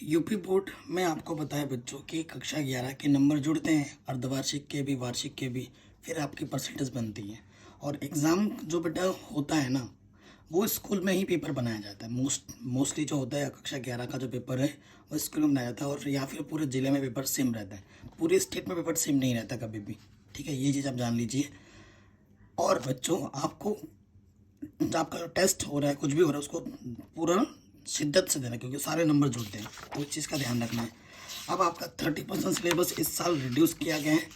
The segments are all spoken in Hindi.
यूपी बोर्ड में आपको बताया बच्चों कि कक्षा 11 के नंबर जुड़ते हैं, अर्धवार्षिक के भी, वार्षिक के भी, फिर आपकी परसेंटेज बनती है। और एग्ज़ाम जो बेटा होता है ना, वो स्कूल में ही पेपर बनाया जाता है। मोस्टली जो होता है कक्षा 11 का जो पेपर है वो स्कूल में बनाया जाता है, और या फिर पूरे ज़िले में पेपर सेम रहता है। पूरे स्टेट में पेपर सेम नहीं रहता कभी भी। ठीक है, ये चीज़ आप जान लीजिए। और बच्चों आपको जो आपका जो टेस्ट हो रहा है, कुछ भी हो रहा है, उसको पूरा शिद्दत से देना, क्योंकि सारे नंबर जुड़ते हैं, तो इस चीज़ का ध्यान रखना है। अब आपका 30% सिलेबस इस साल रिड्यूस किया गया है,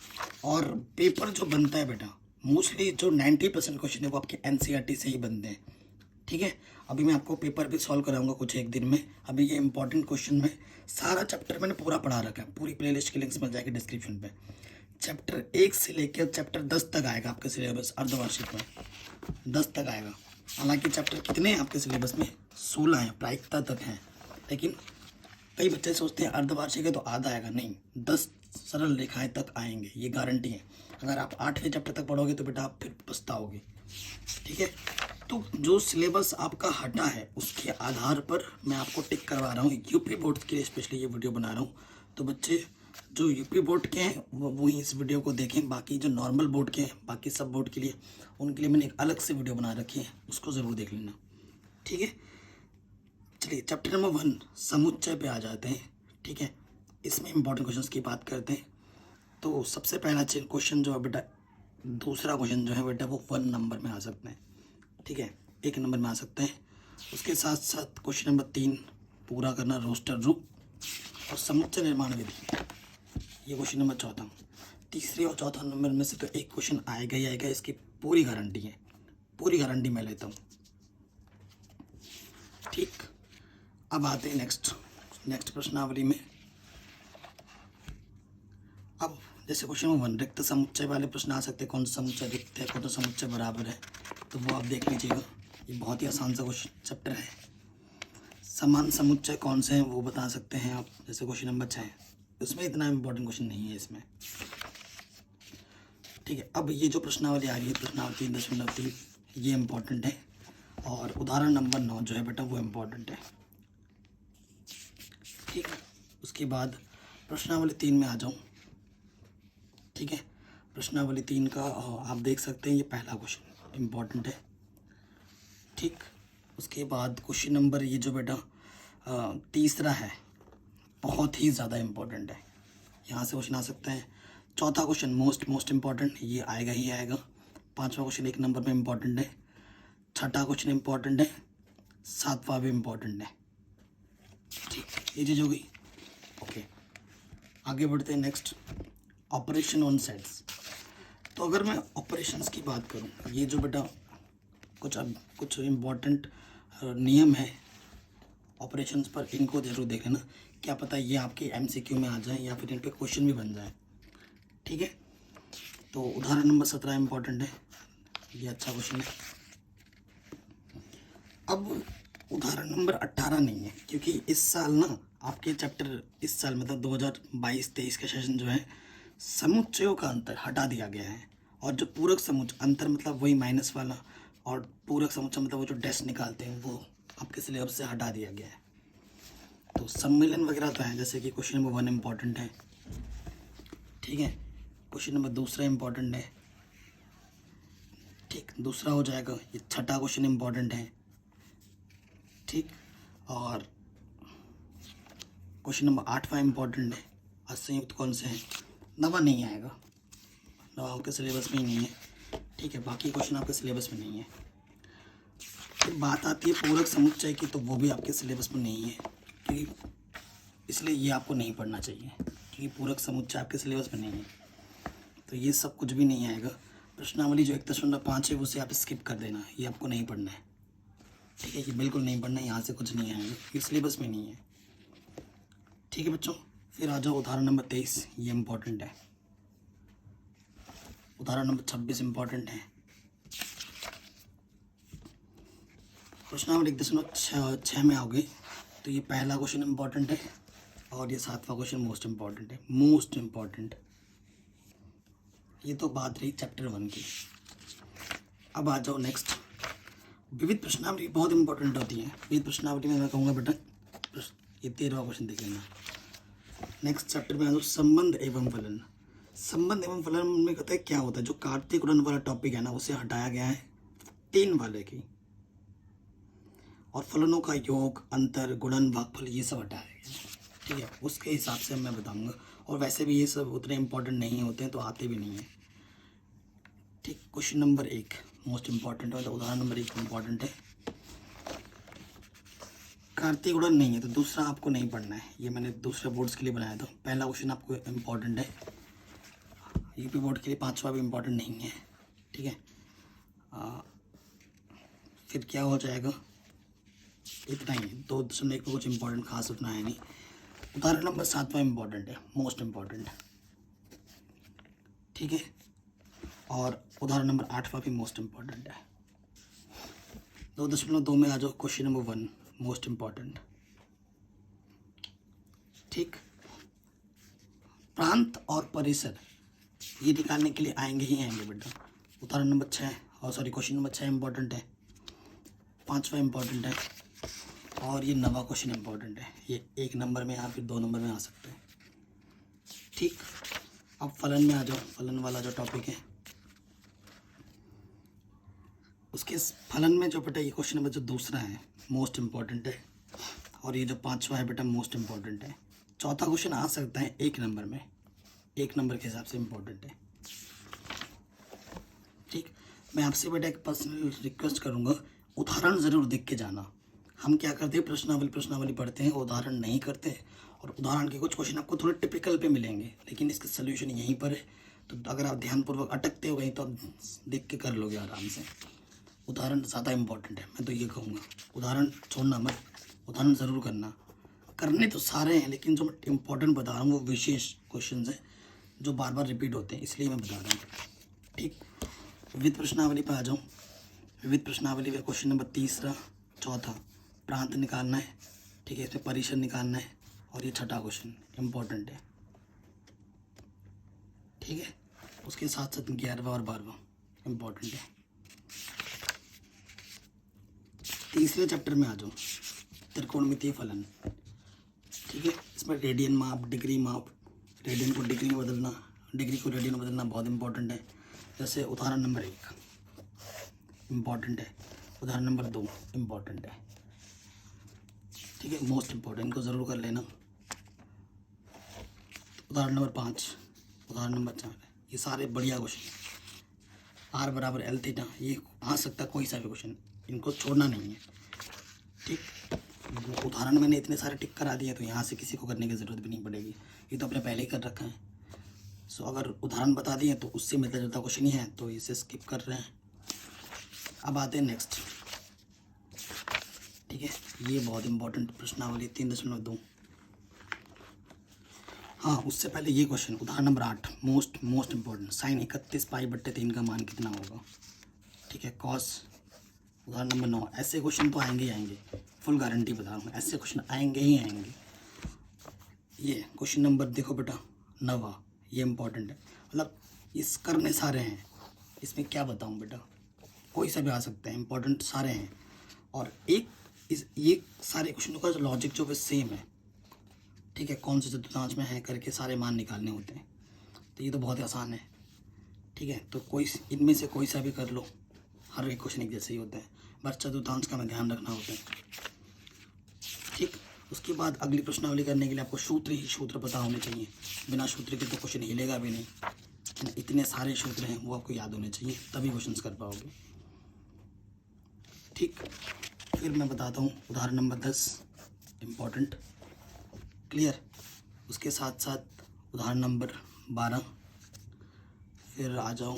और पेपर जो बनता है बेटा, मोस्टली जो 90% क्वेश्चन है वो आपके एनसीईआरटी से ही बनते हैं। ठीक है, अभी मैं आपको पेपर भी सॉल्व कराऊंगा कुछ एक दिन में। अभी ये इंपॉर्टेंट क्वेश्चन में सारा चैप्टर मैंने पूरा पढ़ा रखा है, पूरी प्लेलिस्ट की लिंक्स मिल जाएगी डिस्क्रिप्शन पे। चैप्टर 1 से लेकर चैप्टर 10 तक आएगा आपके सिलेबस अर्धवार्षिक में, 10 तक आएगा। हालांकि चैप्टर कितने हैं आपके सिलेबस में, 16 हैं, प्रायिकता तक हैं। लेकिन कई बच्चे सोचते हैं अर्धवार्षिक है तो आधा आएगा, नहीं, 10 सरल रेखाएं तक आएंगे, ये गारंटी है। अगर आप 8वें चैप्टर तक पढ़ोगे तो बेटा आप फिर पछताओगे। ठीक है, तो जो सिलेबस आपका हटा है उसके आधार पर मैं आपको टिक करवा रहा हूँ। यूपी बोर्ड के लिए स्पेशली ये वीडियो बना रहा हूँ, तो बच्चे जो यूपी बोर्ड के हैं वो ही इस वीडियो को देखें। बाकी जो नॉर्मल बोर्ड के हैं, बाकी सब बोर्ड के लिए, उनके लिए मैंने एक अलग से वीडियो बना रखी है, उसको ज़रूर देख लेना। ठीक है, चलिए चैप्टर नंबर 1 समुच्चय पे आ जाते हैं। ठीक है, इसमें इंपॉर्टेंट क्वेश्चंस की बात करते हैं। तो सबसे पहला क्वेश्चन जो है बेटा, दूसरा क्वेश्चन जो है बेटा वो 1 नंबर में आ सकते हैं। ठीक है, 1 नंबर में आ सकते हैं। उसके साथ साथ क्वेश्चन नंबर 3 पूरा करना, रोस्टर रूप और समुच्चय निर्माण विधि, ये क्वेश्चन नंबर 14। तीसरे और चौथा नंबर में से तो एक क्वेश्चन आएगा ही आएगा, इसकी पूरी गारंटी है, पूरी गारंटी मैं लेता हूँ। ठीक, अब आते हैं नेक्स्ट प्रश्नावली में। अब जैसे क्वेश्चन नंबर 1 रिक्त समुच्चय वाले प्रश्न आ सकते हैं, कौन सा समुच्चय रिक्त है, कौन सा समुच्चय बराबर है, तो वो आप देख लीजिएगा। ये बहुत ही आसान सा क्वेश्चन चैप्टर है। समान समुच्चय कौन से हैं वो बता सकते हैं आप, जैसे क्वेश्चन नंबर 6, उसमें इतना इम्पोर्टेंट क्वेश्चन नहीं है इसमें। ठीक है, अब ये जो प्रश्नावली आ रही है, प्रश्नावली 3.3, ये इम्पोर्टेंट है। और उदाहरण नंबर 9 जो है बेटा वो इम्पोर्टेंट है। ठीक है, उसके बाद प्रश्नावली 3 में आ जाऊँ। ठीक है, प्रश्नावली 3 का आप देख सकते हैं, ये पहला क्वेश्चन इम्पोर्टेंट है। ठीक, उसके बाद क्वेश्चन नंबर ये जो बेटा तीसरा है, बहुत ही ज़्यादा इम्पोर्टेंट है, यहाँ से क्वेश्चन आ सकते हैं। चौथा क्वेश्चन मोस्ट इम्पॉर्टेंट, ये आएगा ही आएगा। पांचवा क्वेश्चन 1 नंबर में इम्पॉर्टेंट है। छठा क्वेश्चन इम्पॉर्टेंट है, सातवां भी इम्पॉर्टेंट है। ठीक, ये चीज़ हो गई। ओके, आगे बढ़ते हैं नेक्स्ट, ऑपरेशन ऑन सेट्स। तो अगर मैं ऑपरेशंस की बात करूँ, ये जो बेटा कुछ इम्पॉर्टेंट नियम है ऑपरेशंस पर, इनको जरूर देख लेना, क्या पता ये आपके एमसीक्यू में आ जाए या फिर इन पे क्वेश्चन भी बन जाए। ठीक है, तो उदाहरण नंबर 17 इम्पॉर्टेंट है, ये अच्छा क्वेश्चन है। अब उदाहरण नंबर 18 नहीं है, क्योंकि इस साल ना आपके चैप्टर, इस साल मतलब 2022-23 का सेशन जो है, समुच्चयों का अंतर हटा दिया गया है। और जो पूरक समुच्चय, अंतर मतलब वही माइनस वाला, और पूरक समुच्चय मतलब वो जो डैश निकालते हैं, वो आपके सिलेबस से हटा दिया गया है। तो सम्मेलन वगैरह तो है, जैसे कि क्वेश्चन नंबर 1 इम्पॉर्टेंट है। ठीक है, क्वेश्चन नंबर 2 इम्पॉर्टेंट है। ठीक, दूसरा हो जाएगा, ये छठा क्वेश्चन इम्पॉर्टेंट है। ठीक, और क्वेश्चन नंबर 8वां इम्पॉर्टेंट है। असंयुक्त कौन से हैं, नवा नहीं आएगा, नवा आपके सिलेबस में ही नहीं है। ठीक है, बाकी क्वेश्चन आपके सिलेबस में नहीं है। फिर बात आती है पूरक समुच्चय की, तो वो भी आपके सिलेबस में नहीं है, क्योंकि इसलिए ये आपको नहीं पढ़ना चाहिए, क्योंकि पूरक समुच्चय आपके सिलेबस में नहीं है। तो ये सब कुछ भी नहीं आएगा। प्रश्नावली जो 1.5 है उसे आप स्किप कर देना, ये आपको नहीं पढ़ना है। ठीक है, ये बिल्कुल नहीं पढ़ना है, यहाँ से कुछ नहीं आएगा, ये सिलेबस में नहीं है। ठीक है बच्चों, फिर आ जाओ उदाहरण नंबर 23, ये इम्पोर्टेंट है। उदाहरण नंबर 26 इम्पोर्टेंट है। प्रश्नावली 1.6 में आओगे तो ये पहला क्वेश्चन इम्पोर्टेंट है, और ये 7वां क्वेश्चन मोस्ट इम्पॉर्टेंट है, मोस्ट इम्पॉर्टेंट। ये तो बात रही चैप्टर 1 की। अब आ जाओ नेक्स्ट, विविध प्रश्नावली बहुत इंपॉर्टेंट होती है। विविध प्रश्नावली में मैं कहूँगा बेटा ये 13वां क्वेश्चन देख लेना। नेक्स्ट चैप्टर में आ जाओ, संबंध एवं फलन। संबंध एवं फलन में कहते हैं क्या होता है, जो कार्तीय गुणन वाला टॉपिक है ना उसे हटाया गया है 3 वाले की, और फलनों का योग, अंतर, गुणन, भागफल ये सब हटाया गया है। ठीक है, उसके हिसाब से मैं बताऊंगा। और वैसे भी ये सब उतने इंपॉर्टेंट नहीं होते हैं, तो आते भी नहीं है। ठीक, क्वेश्चन नंबर 1 मोस्ट इंपॉर्टेंट है, तो उदाहरण नंबर 1 इंपॉर्टेंट है। कार्तीय गुणन नहीं है तो दूसरा आपको नहीं पढ़ना है, ये मैंने दूसरे बोर्ड्स के लिए बनाया था। पहला क्वेश्चन आपको इम्पॉर्टेंट है, यूपी बोर्ड के लिए 5वां भी इम्पॉर्टेंट नहीं है। ठीक है, फिर क्या हो जाएगा, इतना ही 2.1 पे कुछ इंपॉर्टेंट खास उतना है नहीं। उदाहरण नंबर 7वां इम्पॉर्टेंट है, मोस्ट इम्पॉर्टेंट। ठीक है, और उदाहरण नंबर 8वां भी मोस्ट इम्पॉर्टेंट है। 2.2 में आ जाओ, क्वेश्चन नंबर 1 मोस्ट इम्पॉर्टेंट। ठीक, प्रांत और परिसर ये निकालने के लिए आएंगे ही आएंगे बेटा। उदाहरण नंबर 6 और सॉरी क्वेश्चन नंबर 6 इम्पॉर्टेंट है, 5वां इम्पॉर्टेंट है, और ये 9वां क्वेश्चन इम्पॉर्टेंट है। ये 1 नंबर में या फिर 2 नंबर में आ सकते हैं। ठीक, अब फलन में आ जाओ। फलन वाला जो टॉपिक है उसके फलन में जो बेटा ये क्वेश्चन नंबर जो दूसरा है मोस्ट इम्पॉर्टेंट है, और ये जो 5वां है बेटा मोस्ट इम्पॉर्टेंट है। चौथा क्वेश्चन आ सकता है 1 नंबर में, 1 नंबर के हिसाब से इम्पोर्टेंट है। ठीक, मैं आपसे बेटा एक पर्सनल रिक्वेस्ट करूँगा, उदाहरण ज़रूर देख के जाना। हम क्या करते हैं, प्रश्नावली पढ़ते हैं, उदाहरण नहीं करते। और उदाहरण के कुछ क्वेश्चन आपको थोड़े टिपिकल पे मिलेंगे, लेकिन इसके सोल्यूशन यहीं पर है। तो अगर आप ध्यानपूर्वक अटकते हो गए तो आप देख के कर लोगे आराम से। उदाहरण ज़्यादा इम्पोर्टेंट है, मैं तो ये कहूँगा उदाहरण छोड़ना मत, उदाहरण ज़रूर करना। करने तो सारे हैं, लेकिन जो मैं इम्पोर्टेंट बता रहा हूँ वो विशेष क्वेश्चन है जो बार बार रिपीट होते हैं, इसलिए मैं बता रहा हूँ। ठीक, विविध प्रश्नावली पर आ जाऊँ। विविध प्रश्नावली में क्वेश्चन नंबर 3, 4 प्रांत निकालना है। ठीक है, इसमें परिसर निकालना है, और ये 6ठा क्वेश्चन इम्पोर्टेंट है। ठीक है, उसके साथ साथ 11वां और 12वां इम्पोर्टेंट है। तीसरे चैप्टर में आ जाओ, त्रिकोणमितीय फलन। ठीक है, इसमें रेडियन माप, डिग्री माप, रेडियन को डिग्री में बदलना, डिग्री को रेडियन में बदलना बहुत इंपॉर्टेंट है। जैसे उदाहरण नंबर 1 इम्पॉर्टेंट है, उदाहरण नंबर 2 इम्पॉर्टेंट है। ठीक है, मोस्ट इम्पॉर्टेंट, इनको ज़रूर कर लेना। उदाहरण नंबर 5, उदाहरण नंबर 4, ये सारे बढ़िया क्वेश्चन। R = L थीटा, ये आ सकता है कोई सा भी क्वेश्चन, इनको छोड़ना नहीं है। ठीक, उदाहरण मैंने इतने सारे टिक करा दिए, तो यहाँ से किसी को करने की ज़रूरत भी नहीं पड़ेगी, ये तो अपने पहले ही कर रखा है। सो अगर उदाहरण बता दिए तो उससे मिलता जुलता क्वेश्चन ही है, तो इसे स्किप कर रहे हैं। अब आते हैं नेक्स्ट। ठीक है, ये बहुत इंपॉर्टेंट प्रश्नावली 3.2। हाँ, उससे पहले ये क्वेश्चन उदाहरण नंबर 8 मोस्ट इम्पॉर्टेंट, sin 31 π/3 का मान कितना होगा। ठीक है, कॉस। उदाहरण नंबर 9, ऐसे क्वेश्चन तो आएंगे ही आएंगे, फुल गारंटी बता रहा हूँ, ऐसे क्वेश्चन आएंगे ही आएंगे। ये क्वेश्चन नंबर देखो बेटा 9, ये इंपॉर्टेंट है, मतलब इस करने सारे हैं, इसमें क्या बताऊँ बेटा, कोई सा भी आ सकते हैं, इंपॉर्टेंट सारे हैं। और ये सारे क्वेश्चनों का लॉजिक जो है सेम है। ठीक है, कौन से चतुर्थांश में है करके सारे मान निकालने होते हैं, तो ये तो बहुत ही आसान है। ठीक है, तो कोई इनमें से कोई सा भी कर लो, हर एक क्वेश्चन एक जैसे ही होता है, बस चतुर्थांश का में ध्यान रखना होता है। ठीक, उसके बाद अगली प्रश्नावली करने के लिए आपको सूत्र पता होने चाहिए, बिना सूत्र के तो क्वेश्चन हिलेगा भी नहीं। इतने सारे सूत्र हैं वो आपको याद होने चाहिए, तभी क्वेश्चन कर पाओगे। ठीक, फिर मैं बताता हूँ उदाहरण नंबर 10 इम्पॉर्टेंट, क्लियर। उसके साथ साथ उदाहरण नंबर 12, फिर आ जाओ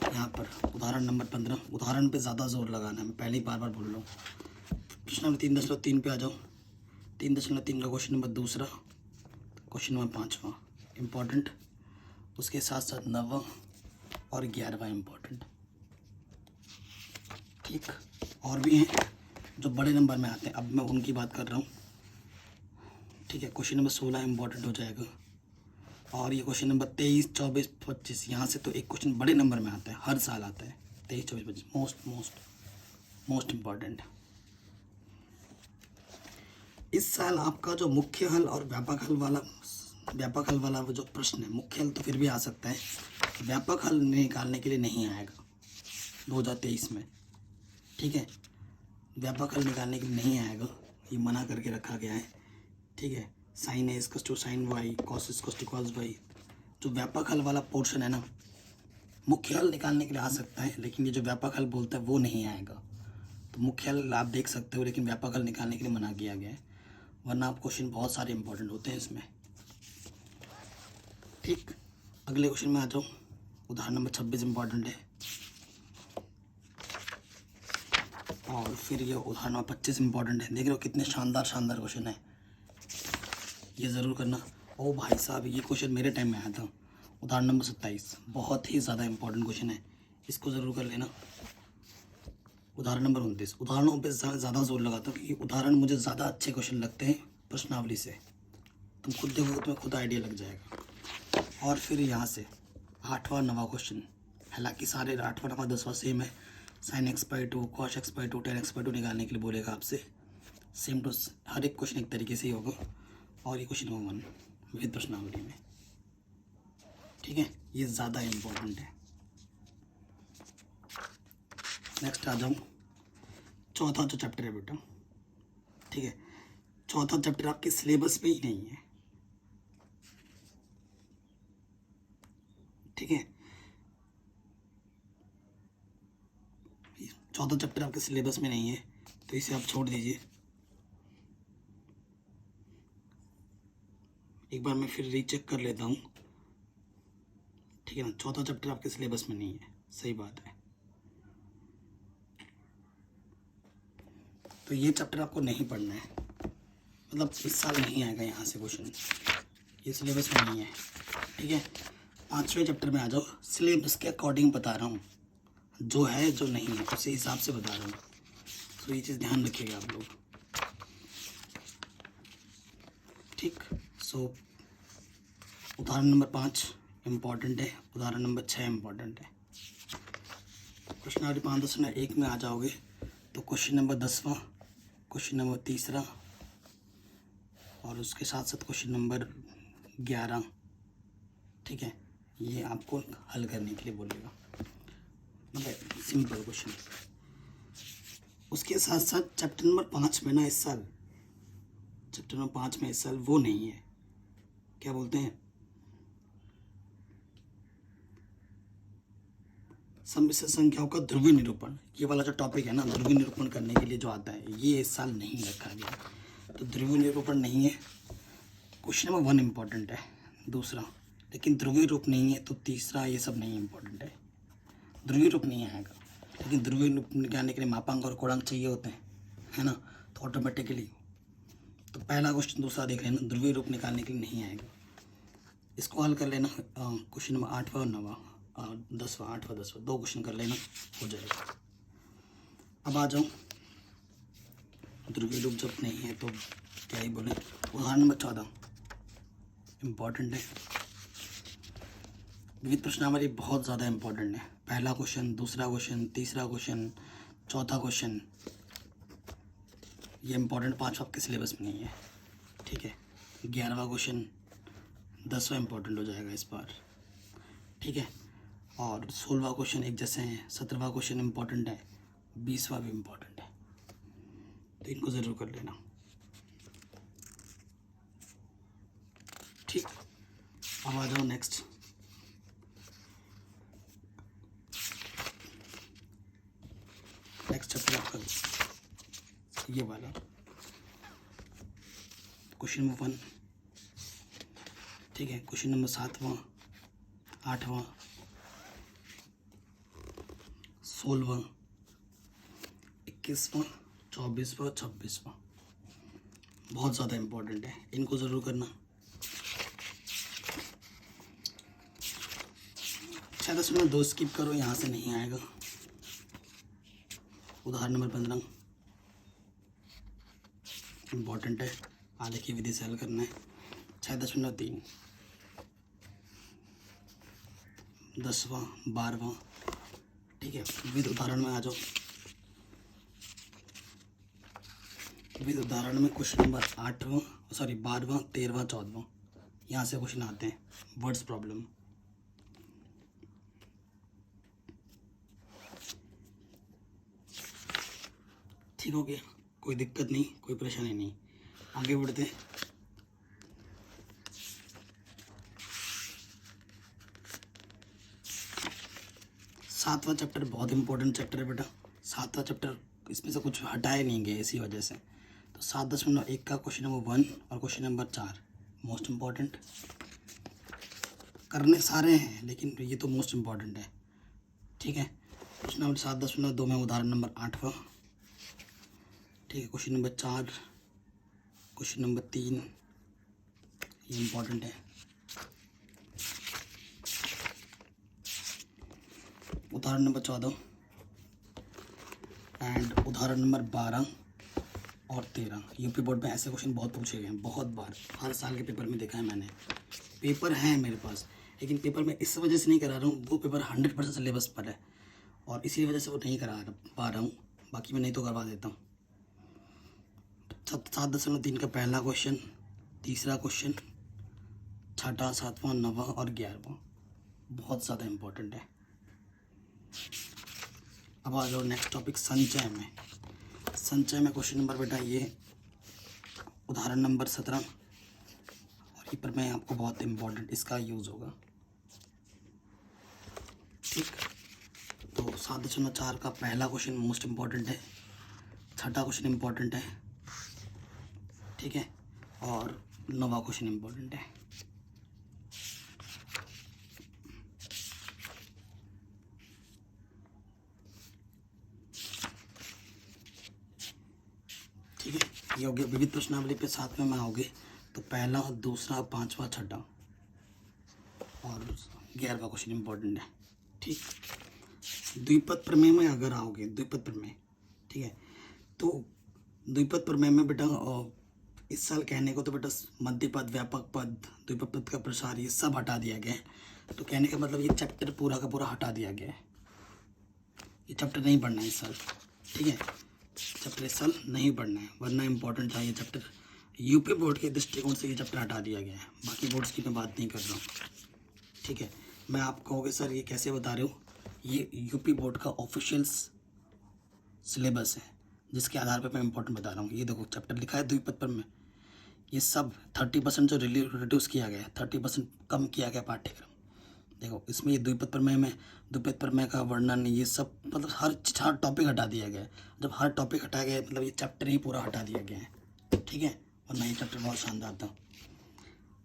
यहाँ पर उदाहरण नंबर 15। उदाहरण पे ज़्यादा जोर लगाना है, मैं पहले ही बार बार बोल रहा हूँ। प्रश्न नंबर 3.3 पे आ जाओ। 3.3 का question number 2, question number 5 important. उसके साथ साथ 9 और 11 इम्पॉर्टेंट। ठीक, और भी हैं जो बड़े नंबर में आते हैं, अब मैं उनकी बात कर रहा हूँ। ठीक है, क्वेश्चन नंबर 16 इम्पॉर्टेंट हो जाएगा, और ये क्वेश्चन नंबर 23, 24, 25, यहाँ से तो एक क्वेश्चन बड़े नंबर में आता है, हर साल आता है 23, 24, 25, मोस्ट इम्पॉर्टेंट। इस साल आपका जो मुख्य हल और व्यापक हल वाला वो जो प्रश्न है, मुख्य हल तो फिर भी आ सकता है, व्यापक हल निकालने के लिए नहीं आएगा 2023 में। ठीक है, व्यापक हल निकालने के लिए नहीं आएगा, ये मना करके रखा गया है। ठीक है, sine A equals to sine Y, cos equals to cos Y, जो व्यापक हल वाला पोर्शन है ना, मुख्य हल निकालने के लिए आ सकता है, लेकिन ये जो व्यापक हल बोलता है वो नहीं आएगा। तो मुख्य हल आप देख सकते हो, लेकिन व्यापक हल निकालने के लिए मना किया गया है, वरना आप क्वेश्चन बहुत सारे इंपॉर्टेंट होते हैं इसमें। ठीक, अगले क्वेश्चन में आ जाओ। उदाहरण नंबर 26 इंपॉर्टेंट है, और फिर ये उदाहरण नंबर 25 इंपॉर्टेंट है। देख रहे हो कितने शानदार शानदार क्वेश्चन है, ये ज़रूर करना। ओ भाई साहब, ये क्वेश्चन मेरे टाइम में आया था। उदाहरण नंबर 27 बहुत ही ज़्यादा इंपॉर्टेंट क्वेश्चन है, इसको ज़रूर कर लेना। उदाहरण नंबर 29, उदाहरणों पे ज़्यादा जोर लगाता हूँ क्योंकि उदाहरण मुझे ज़्यादा अच्छे क्वेश्चन लगते हैं प्रश्नावली से। तुम खुद देखोगे, तुम्हें खुद आइडिया लग जाएगा। और फिर यहाँ से 8वां 9वां क्वेश्चन, हालांकि सारे 8वां 9वां 10वां सेम है। Sine x/2, cos x/2, tan x/2 निकालने के लिए बोलेगा आपसे। सेम टू हर एक क्वेश्चन एक तरीके से ही होगा। और ये क्वेश्चन नंबर 1 विद प्रश्नावली में। ठीक है, ये ज़्यादा इम्पोर्टेंट है। नेक्स्ट आ जाऊँ, चौथा जो चैप्टर है बेटा, ठीक है, चौथा चैप्टर आपके सिलेबस पे ही नहीं है। ठीक है, चौथा चैप्टर आपके सिलेबस में नहीं है, तो इसे आप छोड़ दीजिए। एक बार मैं फिर रीचेक कर लेता हूँ। ठीक है ना, चौथा चैप्टर आपके सिलेबस में नहीं है, सही बात है। तो ये चैप्टर आपको नहीं पढ़ना है, मतलब इस साल नहीं आएगा यहाँ से क्वेश्चन, ये सिलेबस में नहीं है। ठीक है, 5वें चैप्टर में आ जाओ। सिलेबस के अकॉर्डिंग बता रहा हूँ, जो है जो नहीं है उसी हिसाब से बता रहा हूँ, तो ये चीज़ ध्यान रखिएगा आप लोग। ठीक, सो उदाहरण नंबर 5 इम्पॉर्टेंट है, उदाहरण नंबर 6 इम्पॉर्टेंट है। प्रश्नावली 5.1 में आ जाओगे तो क्वेश्चन नंबर 10वां, क्वेश्चन नंबर 3रा, और उसके साथ साथ क्वेश्चन नंबर 11। ठीक है, ये आपको हल करने के लिए बोलेगा, मतलब सिंपल क्वेश्चन। उसके साथ साथ चैप्टर नंबर 5 में ना इस साल, चैप्टर नंबर 5 में इस साल वो नहीं है, क्या बोलते हैं, सम्मिश्र संख्याओं का ध्रुवीय निरूपण। ये वाला जो टॉपिक है ना, ध्रुवीय निरूपण करने के लिए जो आता है, ये इस साल नहीं रखा गया, तो ध्रुवीय निरूपण नहीं है। क्वेश्चन नंबर 1 इम्पॉर्टेंट है, दूसरा, लेकिन ध्रुवीय रूप नहीं है, तो तीसरा ये सब नहीं इम्पोर्टेंट है। ध्रुवीय रूप नहीं आएगा, लेकिन ध्रुवीय रूप निकालने के लिए मापांक और कोणांक चाहिए होते हैं, है ना, तो ऑटोमेटिकली तो पहला क्वेश्चन दूसरा देख लेना, ध्रुवीय रूप निकालने के लिए नहीं आएगा। इसको हल कर लेना, क्वेश्चन नंबर 8वां और 9वां, 10वां, 8वां 10वां, 2 क्वेश्चन कर लेना, हो जाएगा। अब आ जाऊँ, ध्रुवीय रूप जब नहीं है तो क्या ही बोले। उदाहरण नंबर 14 इम्पॉर्टेंट है, विविध प्रश्नावली बहुत ज़्यादा इम्पोर्टेंट है। पहला क्वेश्चन, दूसरा क्वेश्चन, तीसरा क्वेश्चन, चौथा क्वेश्चन, ये इम्पोर्टेंट 5 आपके सिलेबस में नहीं है। ठीक है, 11वां क्वेश्चन, 10वां इम्पोर्टेंट हो जाएगा इस बार। ठीक है, और 16वां क्वेश्चन एक जैसे हैं, 17वां क्वेश्चन इम्पोर्टेंट है, 20वां भी इम्पोर्टेंट है, तो इनको ज़रूर कर लेना। ठीक, अब आ जाओ नेक्स्ट, चैप्टर आपका ये वाला क्वेश्चन नंबर 1। ठीक है, क्वेश्चन नंबर 7वां, 8वां, 16वां, 21वां, 24वां, 26वां, बहुत ज़्यादा इम्पोर्टेंट है, इनको ज़रूर करना। 6.2 स्किप करो, यहाँ से नहीं आएगा। उदाहरण नंबर 15 इम्पॉर्टेंट है, आगे की विधि से हल करना है। 6.3, 10वां, 12वां। ठीक है, विविध उदाहरण में आ जाओ। विविध उदाहरण में क्वेश्चन नंबर 8वां, सॉरी 12वां, 13वां, 14वां, यहाँ से क्वेश्चन आते हैं। Words problem. ठीक हो गया, कोई दिक्कत नहीं, कोई परेशानी नहीं। आगे बढ़ते हैं। सातवां चैप्टर बहुत इंपॉर्टेंट चैप्टर है बेटा। सातवां चैप्टर इसमें से कुछ हटाए नहीं गए इसी वजह से। तो 7.1 का क्वेश्चन नंबर 1 और क्वेश्चन नंबर 4 मोस्ट इम्पॉर्टेंट। करने सारे हैं लेकिन ये तो मोस्ट इम्पॉर्टेंट है। ठीक है, क्वेश्चन नंबर 7.2 में उदाहरण नंबर 8वां। ठीक है, क्वेश्चन नंबर 4, क्वेश्चन नंबर 3 ये इम्पॉर्टेंट है। उदाहरण नंबर 14 एंड उदाहरण नंबर 12 और 13। यूपी बोर्ड में ऐसे क्वेश्चन बहुत पूछे गए हैं, बहुत बार, हर साल के पेपर में देखा है मैंने। पेपर है मेरे पास, लेकिन पेपर में इस वजह से नहीं करा रहा हूँ, वो पेपर 100% सिलेबस पर है और इसी वजह से वो नहीं करा पा रहा हूँ। बाकी मैं नहीं तो करवा देता हूँ। 7.3 का पहला क्वेश्चन, तीसरा क्वेश्चन, छठा, 7वां, 9वां और 11वां बहुत ज़्यादा इम्पोर्टेंट है। अब आ जाओ नेक्स्ट टॉपिक संचय में। संचय में क्वेश्चन नंबर बेटा ये उदाहरण नंबर 17 और ये पर मैं आपको बहुत इम्पोर्टेंट इसका यूज़ होगा। ठीक, तो 7.4 का पहला क्वेश्चन मोस्ट इम्पॉर्टेंट है, छठा क्वेश्चन इम्पॉर्टेंट है, ठीक है, और 9वां क्वेश्चन इम्पॉर्टेंट है। ठीक है, ये हो गया विविध प्रश्नावली पे 7वें में आओगे तो पहला, दूसरा, 5वां, छठा और 11वां क्वेश्चन इम्पोर्टेंट है। ठीक, द्विपद प्रमेय में अगर आओगे, द्विपद प्रमेय, ठीक है, तो द्विपद प्रमेय में बेटा इस साल कहने को तो बेटा मध्य पद, व्यापक पद, द्विपद पद का प्रसार ये सब हटा दिया गया है। तो कहने का मतलब ये चैप्टर पूरा का पूरा हटा दिया गया है, ये चैप्टर नहीं पढ़ना है इस साल। ठीक है, चैप्टर इस साल नहीं पढ़ना है, वरना इंपॉर्टेंट था ये चैप्टर। यूपी बोर्ड के दृष्टिकोण से ये चैप्टर हटा दिया गया है, बाकी बोर्ड्स की मैं बात नहीं कर रहा हूँ। ठीक है, मैं आप कहोगे सर ये कैसे बता रहे हो, ये यूपी बोर्ड का ऑफिशियल सिलेबस है जिसके आधार पर मैं इंपॉर्टेंट बता रहा हूँ। ये देखो चैप्टर लिखा है द्विपद पर में, ये सब 30% जो रिड्यूस किया गया है, 30% कम किया गया पाठ्यक्रम। देखो इसमें ये द्विपद प्रमेय में, द्विपद प्रमेय का वर्णन, ये सब मतलब हर टॉपिक हटा दिया गया है। जब हर टॉपिक हटाया गया मतलब ये चैप्टर ही पूरा हटा दिया गया है। ठीक है, वरना ये चैप्टर बहुत शानदार था।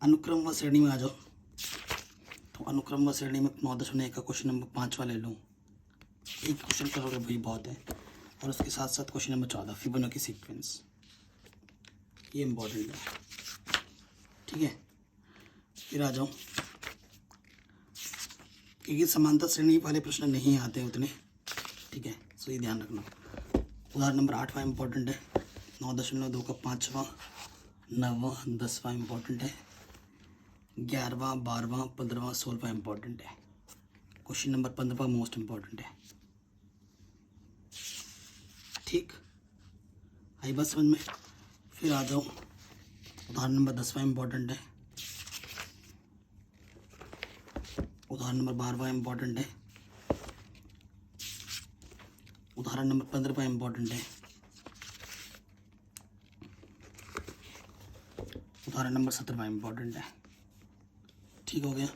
अनुक्रम व श्रेणी में आ जाओ, तो अनुक्रम व श्रेणी में 9.1 का क्वेश्चन नंबर 5वां ले लो, एक क्वेश्चन करोगे भाई बहुत है। और उसके साथ साथ क्वेश्चन नंबर 14 फिबोनाची सीक्वेंस, ये इम्पोर्टेंट है। ठीक है, फिर आ जाओ, क्योंकि समांतर श्रेणी वाले प्रश्न नहीं आते उतने। ठीक है, सो ये ध्यान रखना। उदाहरण नंबर 8वां इम्पोर्टेंट है, 9.2 का 5वां, 9वां, 10वां इम्पोर्टेंट है, 11वां, 12वां, 15वां, 16वां इम्पोर्टेंट है। क्वेश्चन नंबर 15वां मोस्ट इम्पोर्टेंट है। ठीक, आई बात समझ में। फिर आ जाओ, उदाहरण नंबर 10वां इम्पोर्टेंट है, उदाहरण नंबर 12वां इम्पोर्टेंट है, उदाहरण नंबर 15वां इम्पोर्टेंट है, उदाहरण नंबर 17वां इम्पोर्टेंट है। ठीक हो गया,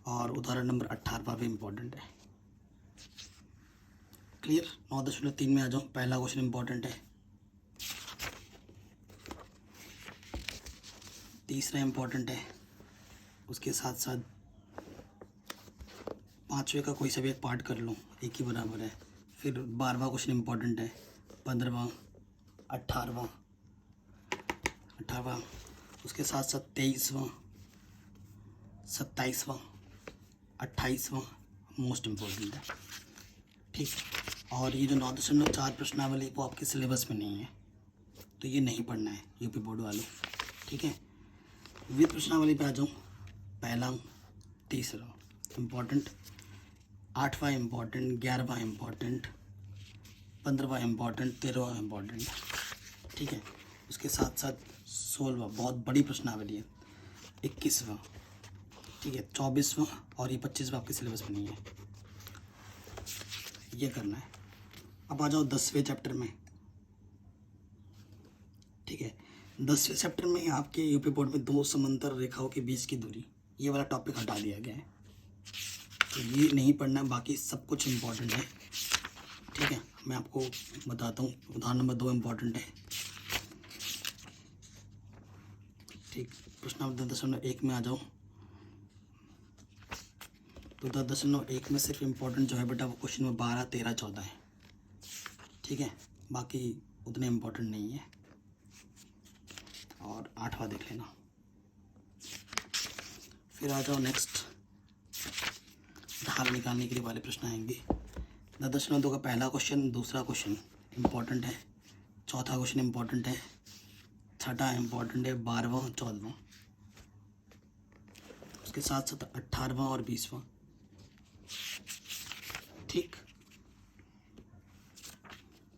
और उदाहरण नंबर 18वां भी इम्पोर्टेंट है। क्लियर। 9.3 में आ जाओ, पहला क्वेश्चन इम्पोर्टेंट है, तीसरा इम्पोर्टेंट है, उसके साथ साथ 5वें का कोई सा भी एक पार्ट कर लो, एक ही बराबर है। फिर 12वां क्वेश्चन इम्पोर्टेंट है, 15वां, 18वां, उसके साथ साथ 23वां, 27वां, 28वां मोस्ट इम्पोर्टेंट है। ठीक, और ये जो 9.4 प्रश्नावली वो आपके सिलेबस में नहीं है, तो ये नहीं पढ़ना है यूपी बोर्ड वालों। ठीक है, विविध प्रश्नावली पे आ जाऊँ, पहला, तीसरा इम्पोर्टेंट, 8वां इम्पोर्टेंट, 11वां इम्पोर्टेंट, 15वां इम्पोर्टेंट, 13वां इम्पोर्टेंट। ठीक है, उसके साथ साथ 16वां बहुत बड़ी प्रश्नावली है, 21वां, ठीक है, 24वां और ये 25वां आपके सिलेबस में नहीं है, ये करना है। अब आ जाओ 10वें चैप्टर में, ठीक है। 10वें चैप्टर में आपके यूपी बोर्ड में 2 समांतर रेखाओं के बीच की दूरी, ये वाला टॉपिक हटा दिया गया है, तो ये नहीं पढ़ना, बाकी सब कुछ इम्पोर्टेंट है, ठीक है। मैं आपको बताता हूँ, उदाहरण नंबर 2 इम्पोर्टेंट है, ठीक। प्रश्न नंबर 10.1 में आ जाओ, तो 10.1 में सिर्फ इम्पोर्टेंट जो है बेटा वो क्वेश्चन में 12, 13, 14 है, ठीक है, बाकी उतने इम्पोर्टेंट नहीं है। और 8वां देख लेना। फिर आ जाओ नेक्स्ट, ढाल निकालने के लिए वाले प्रश्न आएंगे। 10.2 का पहला क्वेश्चन, दूसरा क्वेश्चन इम्पोर्टेंट है, चौथा क्वेश्चन इम्पोर्टेंट है, छठा इम्पोर्टेंट है, 12वां, 14वां, उसके साथ साथ 18वां और 20वां, ठीक।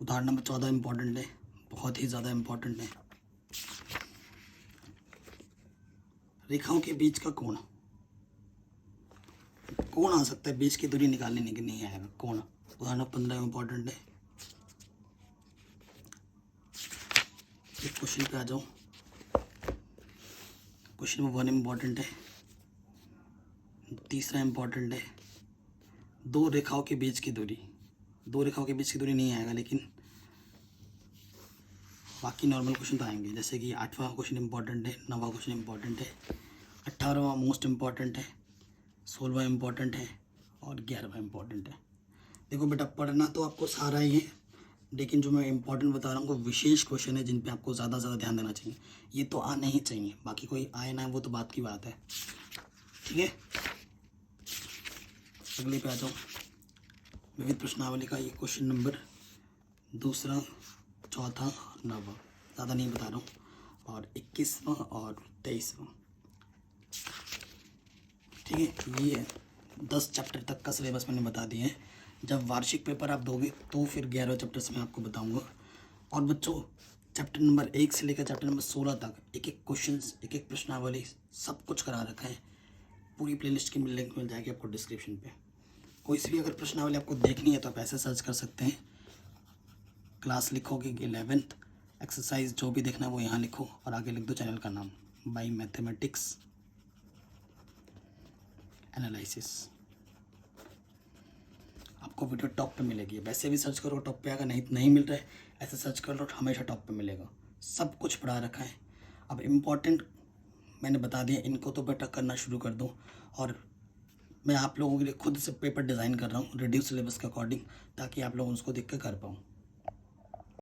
उदाहरण नंबर 14 इम्पोर्टेंट है, बहुत ही ज़्यादा इम्पोर्टेंट है। रेखाओं के बीच का कोण, कोण आ सकता है, बीच की दूरी निकालने के नहीं आएगा, कोण। उदाहरण नंबर 15 इम्पोर्टेंट है। एक क्वेश्चन पे आ जाओ, क्वेश्चन नंबर 1 इम्पोर्टेंट है, तीसरा इम्पोर्टेंट है, 2 रेखाओं के बीच की दूरी, 2 रेखाओं के बीच की दूरी नहीं आएगा, लेकिन बाकी नॉर्मल क्वेश्चन तो आएंगे, जैसे कि 8वां क्वेश्चन इम्पोर्टेंट है, 9वां क्वेश्चन इम्पोर्टेंट है, 18वां मोस्ट इम्पॉर्टेंट है, 16वां इम्पोर्टेंट है और 11वां इम्पोर्टेंट है। देखो बेटा, पढ़ना तो आपको सारा ही है, लेकिन जो मैं इम्पोर्टेंट बता रहा हूँ वो विशेष क्वेश्चन है जिन पे आपको ज़्यादा ध्यान देना चाहिए। ये तो आने ही चाहिए, बाकी कोई आए ना वो तो बात की बात है, ठीक है। अगले पे आ जाओ, विविध प्रश्नावली का ये क्वेश्चन नंबर दूसरा, चौथा, 9वां, ज़्यादा नहीं बता रहा हूँ, और 21वां और 23वां, ठीक है। ये 10 चैप्टर तक का सिलेबस मैंने बता दिया है। जब वार्षिक पेपर आप दोगे तो फिर 11वें चैप्टर से मैं आपको बताऊंगा। और बच्चों, चैप्टर नंबर 1 से लेकर चैप्टर नंबर 16 तक एक एक क्वेश्चंस, एक एक प्रश्नावली, सब कुछ करा रखा है। पूरी प्लेलिस्ट की लिंक मिल जाएगी आपको डिस्क्रिप्शन पे। कोई सी भी अगर प्रश्नावली आपको देखनी है तो आप ऐसे सर्च कर सकते हैं, क्लास लिखोगे 11th, एक्सरसाइज जो भी देखना है वो यहाँ लिखो और आगे लिख दो चैनल का नाम, बाई मैथमेटिक्स एनालिसिस। आपको वीडियो टॉप पे मिलेगी, वैसे भी सर्च करो टॉप पे आएगा, नहीं मिल रहा है ऐसे सर्च कर लो, हमेशा टॉप पे मिलेगा, सब कुछ पढ़ा रखा है। अब इम्पॉर्टेंट मैंने बता दिया, इनको तो बेटा करना शुरू कर दो। और मैं आप लोगों के लिए खुद से पेपर डिज़ाइन कर रहा हूँ रिड्यूस सिलेबस के अकॉर्डिंग, ताकि आप लोग उसको देख कर पाऊँ।